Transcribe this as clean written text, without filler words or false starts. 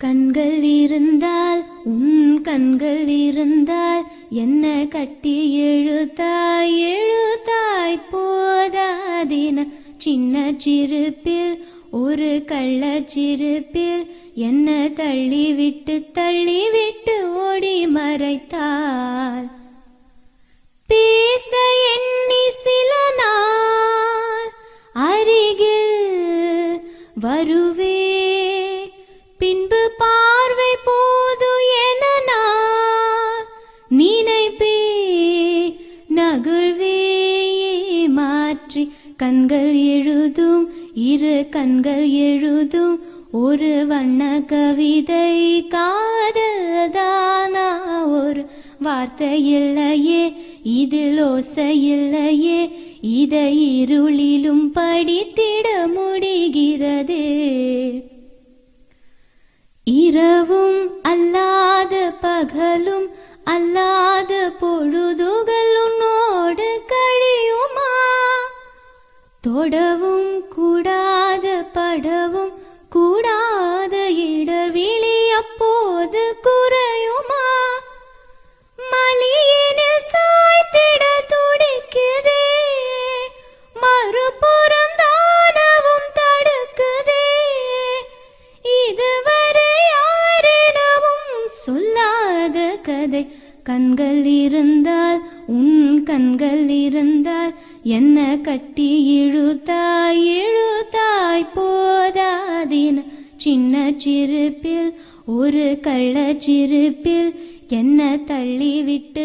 கண்கள் இருந்தால் உன் கண்கள் இருந்தால் என்ன கட்டி எழுத்தாய் எழுத்தாய் போதாதின சின்ன சிறுப்பில் ஒரு கள்ளச்சிறுப்பில் என்ன தள்ளிவிட்டு ஓடி மறைத்தாள். பேச எண்ணி சில நாள் அருகில் வருவே, பின்பு பார்வை போது என நான் நினைப்பே நகுழ்வே மாற்றி. கண்கள் எழுதும் இரு கண்கள் எழுதும் ஒரு வண்ண கவிதை காதல்தானா? ஒரு வார்த்தை இல்லையே இதில் ஓசை இல்லையே, இதை இருளிலும் படித்திட முடிகிறது. இரவும் அல்லாத பகலும் அல்லாத பொழுதுகள் உன்னோடு கழியுமா? தொடவும் கூடாத படவும் கூடாத இடைவெளி அப்போது குறையுமா? மலியினில் சாய்த்திட துடிக்குதே, மறுபுறம் தானவும் தடுக்குதே. இதுவரை யாரிடமும் சொல்லாத கதை. கண்கள் இருந்தால் உன் கண்கள் இருந்தால் என்ன கட்டி இழுத்தாய் இழுத்தாய் போதாதின சின்ன சிறுப்பில் ஒரு கள்ளச்சிறுப்பில் என்ன தள்ளிவிட்டு